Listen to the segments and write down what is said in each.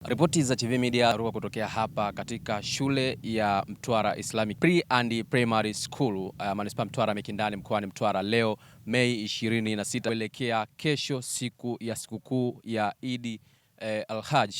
Ripoti za TV Media ruka kutokea hapa katika shule ya Mtwara Islamic Pre and Primary School Manispaa Mtwara Mikindani mkoani Mtwara leo Mei 26 kuelekea kesho siku ya sikukuu ya Eid al-Hajj,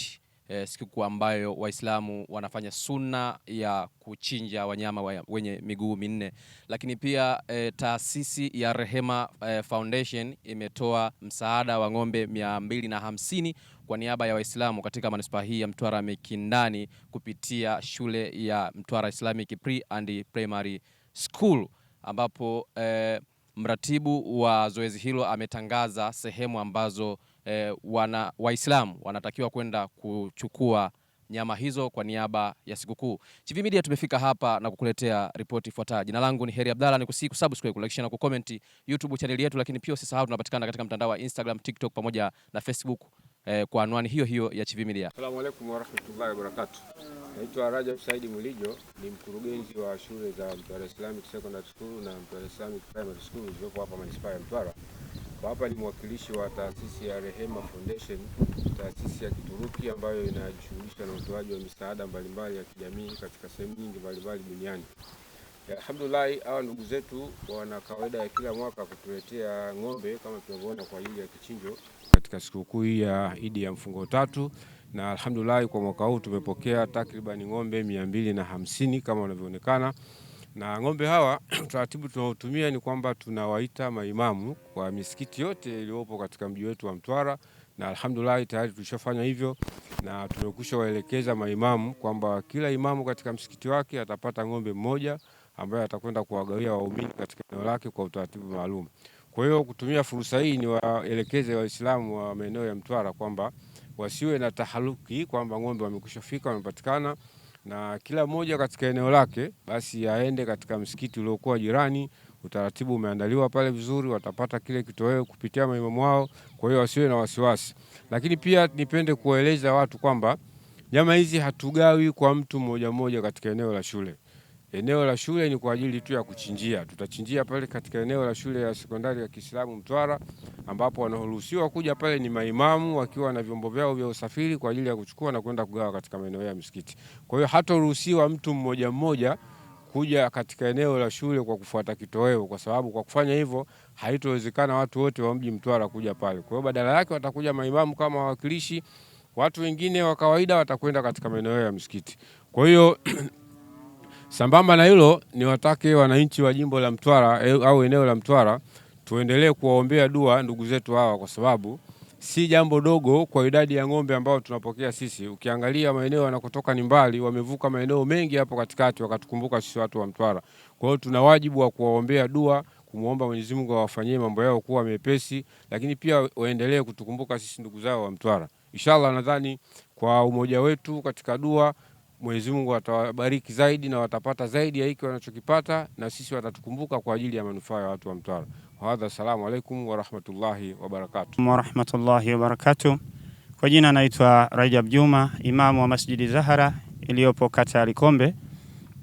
siku ambayo Waislamu wanafanya sunna ya kuchinja wanyama wenye miguu minne. Lakini pia taasisi ya Rehema Foundation imetoa msaada wa ng'ombe 250 kwa niaba ya Waislamu katika manispaa hii ya Mtwara Mikindani kupitia shule ya Mtwara Islamic Pre and Primary School, ambapo mratibu wa zoezi hilo ametangaza sehemu ambazo Waislamu wanatakiwa kwenda kuchukua nyama hizo kwa niaba ya sikukuu. TV Media tumefika hapa na kukuletea ripoti ifuatayo. Jina langu ni Heri Abdalla, nikusihi kusubscribe, kulike na kucomment YouTube channel yetu, lakini pia usisahau tunapatikana katika mtandao wa Instagram, TikTok pamoja na Facebook kwa anwani hiyo hiyo ya TV Media. Asalamu alaykum wa rahmatullahi wa barakatuh. Naitwa Rajab Saidi Mulijo, ni mkurugenzi wa shule za Mtwara Islamic Secondary School na Mtwara Islamic Primary School zilizopo hapa manispaa ya Mtwara. Hapa ni mwakilishi wa taasisi ya Rehema Foundation, taasisi ya Kituruki ambayo inajishughulisha na utoaji wa misaada mbalimbali ya kijamii katika sehemu nyingi mbalimbali duniani. Alhamdulillah, hawa ndugu zetu wana kawaida ya kila mwaka kutuletea ng'ombe kama tunavyoona kwa ajili ya kichinjo katika sikukuu ya Eid ya mfungo tatu, na alhamdulillah kwa mwaka huu tumepokea takriban ng'ombe 250 kama wanavyoonekana. Na ng'ombe hawa taratibu tunaotumia ni kwamba tunawaita maimamu kwa misikiti yote iliyopo katika mji wetu wa Mtwara, na alhamdulillah tayari tulishafanya hivyo na tumekwisha waelekeza maimamu kwamba kila imamu katika msikiti wake atapata ng'ombe mmoja ambaye atakwenda kuwagawia waumini katika eneo lake kwa utaratibu maalum. Kwa hiyo kutumia fursa hii ni waelekeze Waislamu wa maeneo ya Mtwara kwamba wasiwe na taharuki kwamba ng'ombe wamekushafika, wamepatikana, na kila mmoja katika eneo lake basi aende katika msikiti uliokuwa jirani. Utaratibu umeandaliwa pale vizuri, watapata kile kitoweo kupitia maimamu wao, kwa hiyo wasiwe na wasiwasi. Lakini pia nipende kuwaeleza watu kwamba nyama hizi hatugawi kwa mtu mmoja mmoja katika eneo la shule. Eneo la shule ni kwa ajili tu ya kuchinjia. Tutachinjia pale katika eneo la shule ya sekondari ya Kiislamu Mtwara, ambapo wanaruhusiwa kuja pale ni maimamu wakiwa na vyombo vyao vya usafiri kwa ajili ya kuchukua na kwenda kugawa katika maeneo ya msikiti. Kwa hiyo hataruhusiwa mtu mmoja mmoja kuja katika eneo la shule kwa kufuata kitoweo, kwa sababu kwa kufanya hivyo haitowezekana watu wote wa mji Mtwara kuja pale. Kwa hiyo badala yake watakuja maimamu kama wawakilishi, watu wengine wa kawaida watakwenda katika maeneo ya msikiti. Kwa hiyo sambamba na hilo ni watake wananchi wa jimbo la Mtwara au eneo la Mtwara tuendelee kuwaombea dua ndugu zetu hawa, kwa sababu si jambo dogo kwa idadi ya ng'ombe ambao tunapokea sisi. Ukiangalia maeneo yanakotoka ni mbali, wamevuka maeneo mengi hapo katikati wakatukumbuka sisi watu wa Mtwara. Kwa hiyo tuna wajibu wa kuwaombea dua, kumuomba Mwenyezi Mungu awafanyie mambo yao kuwa mepesi, lakini pia waendelee kutukumbuka sisi ndugu zao wa Mtwara. Inshallah nadhani kwa umoja wetu katika dua Mwenyezi Mungu atawabariki zaidi na watapata zaidi ya hiki wanachokipata, na sisi watatukumbuka kwa ajili ya manufaa ya watu wa Mtwara. Hadha, assalamu alaikum wa rahmatullahi wa barakatuh. Wa rahmatullahi wa barakatuh. Kwa jina naitwa Rajab Juma, imamu wa Masjidi Zahara iliyopo kata ya Likombe.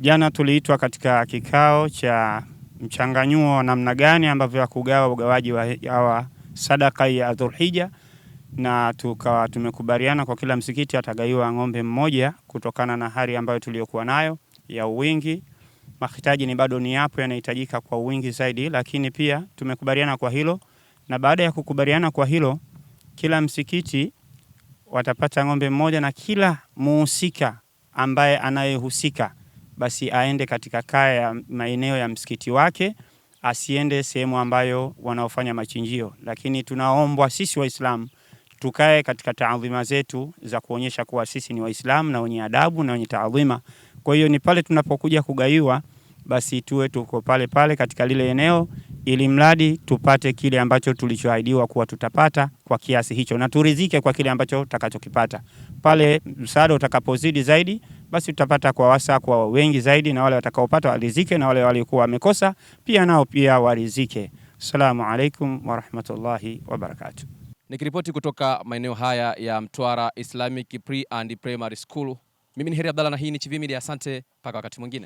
Jana tuliitwa katika kikao cha mchanganyuo namna gani ambavyo ya kugawa ugawaji wa sadaka ya Dhulhijja, na tukawa tumekubaliana kwa kila msikiti atagaiwa ng'ombe mmoja kutokana na hali ambayo tuliyokuwa nayo ya uwingi. Mahitaji ni bado ni yapo, yanahitajika kwa uwingi zaidi, lakini pia tumekubaliana kwa hilo, na baada ya kukubaliana kwa hilo kila msikiti watapata ng'ombe mmoja, na kila muhusika ambaye anayehusika basi aende katika kaya ya maeneo ya msikiti wake, asiende sehemu ambayo wanaofanya machinjio. Lakini tunaombwa sisi Waislamu tukae katika taadhima zetu za kuonyesha kuwa sisi ni Waislamu na wenye adabu na wenye taadhima. Kwa hiyo ni pale tunapokuja kugaiwa basi tuwe tuko pale pale katika lile eneo, ili mradi tupate kile ambacho tulichoahidiwa kuwa tutapata kwa kiasi hicho, na turidhike kwa kile ambacho tutakachokipata. Pale msaada utakapozidi zaidi basi tutapata kwa wasa kwa wengi zaidi, na wale watakaopata waridhike, na wale waliokuwa wamekosa pia nao pia waridhike. Assalamu alaikum wa rahmatullahi wa barakatuh. Nikiripoti kutoka maeneo haya ya Mtwara Islamic Pre and Primary School, mimi ni Heri Abdalla na hii ni TV Media. Asante mpaka wakati mwingine.